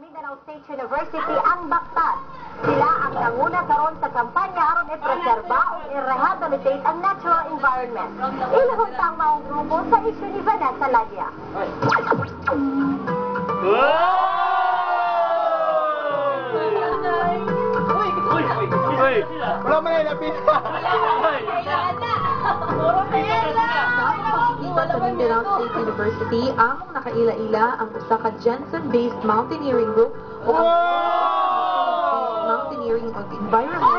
Mindanao State University ang Baktan. Sila ang nanguna karon sa kampanya aron i-preserba o i-rehabilitate ang natural environment. Ilahon ang maong grupo sa isyu ni Vanessa Ladia. Wala man ay lapit. Sa Mindanao State University, among nakaila-ila ang usa ka Jensen-based mountaineering group o ang mountaineering of environment.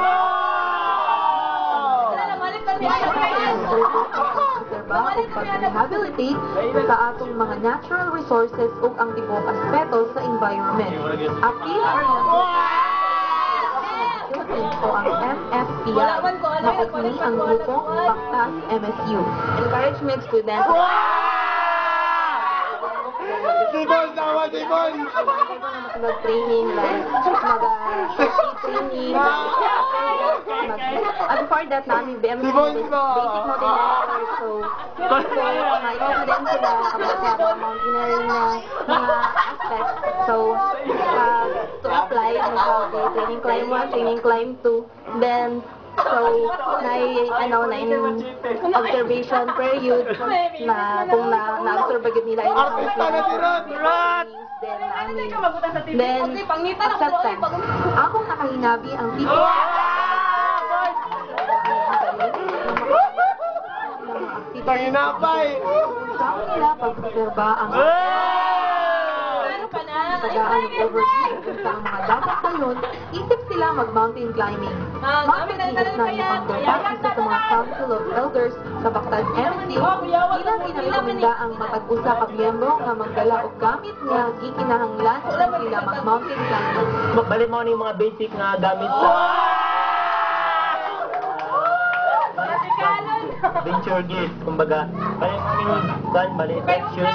Pag-rehabilitate sa atong mga natural resources o ang tibok aspeto sa environment. Apil o ang MFPI maupuni ang grupong Baktas MSU. Encouragement students. Sibon! Tawa! Sibon! Mag-training, like, mag-training. And before that, namin BMC, basic motivator. So, ma-ikaw din sila about sa mga mountaineering na mga aspects. So, to apply, training climb 1, training climb 2. Then, so, observation period na kung na-observe agad nila yung then acceptance. Akong nakahinabi ang tipo Panginapay! saan nila pag-obserba ang tagaan ng overview kung sa mga dapat ngayon, isip sila mag-mountain climbing. Makikita na ipang isa sa mga Council of Elders sa Baktas MSU, ilang kinarekomenda ang matag-usa ka miyembro nga magdala og gamit nga gikinahanglan sa sila mag-mountain climbing. Bali mo yung mga basic na gamit sa venture gears, kumbaga. Bali mo yung bali shoes.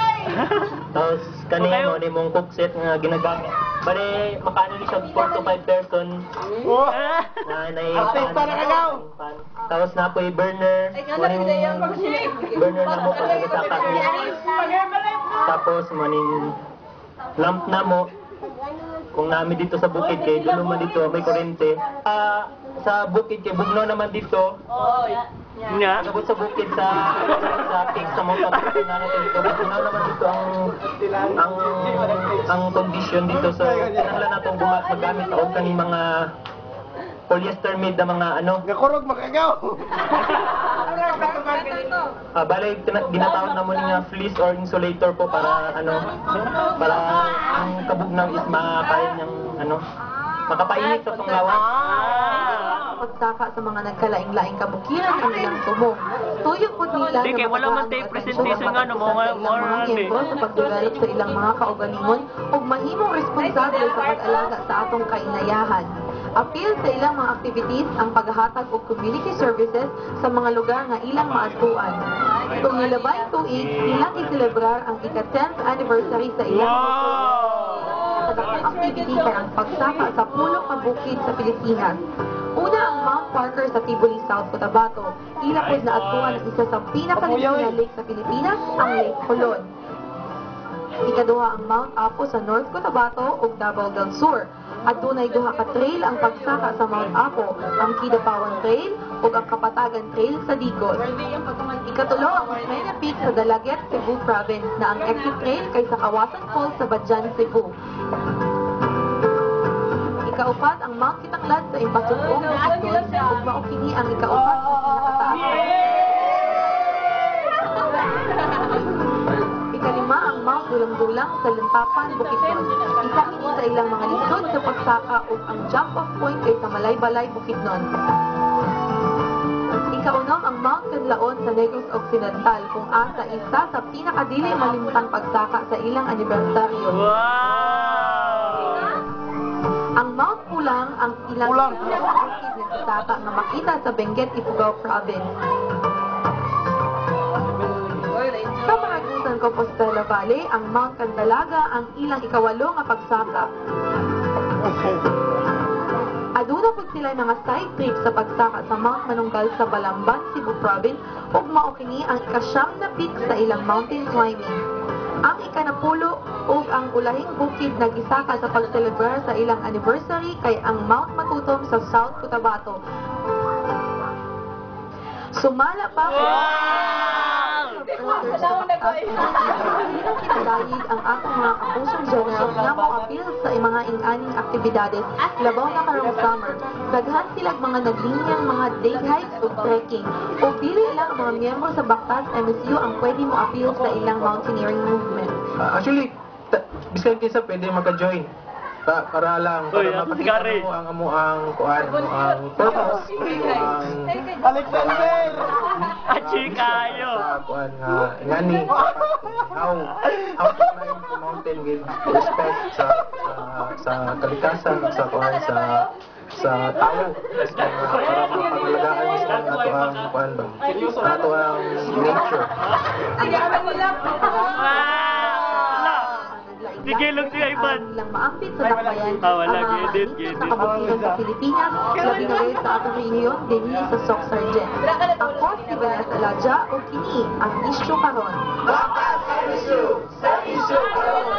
Tapos kanina mo mong cook set nga ginagamit. Bali makaano ni siya 4 to 5 person. Tapos na po yung burner. Burner na mo para sa niya. Tapos maning lamp na mo. Kung namin dito sa bukid kay dulo man dito may kuryente. Sa bukid kay bugno naman dito. Nga. Sabot sa bukid sa peak sa Mount Apo na natin dito. Bugno naman dito ang condition dito. So kinahanglan natong magamit og kaning mga polyester made na mga ano. Gakurog makagaw! Balay ginatawag na mo nga fleece or insulator po para para ang kabugnaw is makakaya niyang makapainit sa tunglawan. Pagsaka sa mga nagkalaing-laing kabukiran ang ilang tumo. Tuyo po nila na wala man tayo presentation nga no mga miyembro sa pagdevelop sa ilang mga kaugalingon ug mahimong responsable sa pag-alaga sa atong kainayahan. Apil sa ilang mga activities ang paghahatag og community services sa mga lugar nga ilang maadtuan. Itong nilabay tuig, ilang iselebrar ang ika-10th anniversary sa ilang activity kay ang pagsaka sa pulo ka bukid sa Pilipinas. Una ang Mount Parker sa Tiboli, South Cotabato. Ila po na atuan ang isa sa pinakalimutan na lake sa Pilipinas, ang Lake Colon. Ikaduha ang Mount Apo sa North Cotabato ug Davao del Sur. At dunay duha ka trail ang pagsaka sa Mount Apo, ang Kidapawan Trail ug ang Kapatagan Trail sa Digos. Ikatulo ang Osmeña Peak sa Dalaget, Cebu Province na ang exit trail kay sa Kawasan Falls sa Badjan, Cebu. Ikaupat ang Mount Kitanglad sa Impasugong, Bukidnon ug mao kini ang ikaupat sa pinakataas. Ikalima ang Mount Dulang-Dulang sa Lintapan, Bukidnon. Isa kini sa ilang mga lisod sa pagsaka ug ang jump-off point kay sa Malaybalay, Bukidnon. Ikaunom ang Mount Canlaon sa Negros Occidental kung asa isa sa pinakadili malimtang pagsaka sa ilang anibersaryo. Ang Mount Pulang ang ilang pinakabukid na pagsaka na makita sa Benguet, Ifugao Province. Sa Paragusan, Compostela Valley, ang Mount Candalaga ang ilang ikawalo nga pagsaka. Aduna po sila mga side trips sa pagsaka sa Mount Manunggal sa Balamban, Cebu Province ug mao kini ang ika-9 na peak sa ilang mountain climbing. Ang ika-10 ug ang ulahing bukid nagisaka sa pagselebrar sa ilang anniversary kay ang Mount Matutom sa South Cotabato. Sumala pa ko. Hindi kinadayig ang akong mga kapusong general nga mo appeal sa mga inganing aktibidades labaw na karong summer. Daghan sila mga naglinyang mga day hikes o trekking o pili lang ang mga miyembro sa Baktas MSU ang pwede mo appeal sa ilang mountaineering movement. Actually, bisan kinsa pwede maka-join. Para lang, Uy, para ato si mapakita Gary. mo ang amuang kuan, ang purpose, ang Alexander! Achi kayo. sa kuan nga ngani how to climb the mountain with respect sa kalikasan sa kuan sa tao para mapangalagaan sa ato ang kuan ba ato ang nature. Sigilog si Ivan. Lang maapit sa dakbayan Ah, wala. ang mga Edit, kanisip edit. na kabutihan sa Pilipinas, labi na rin sa atong rehiyon, dinhi sa Soc Sargent. Ako si Vanessa Ladja o kini ang isyu karon. Bakas MSU! Sa isyo karon!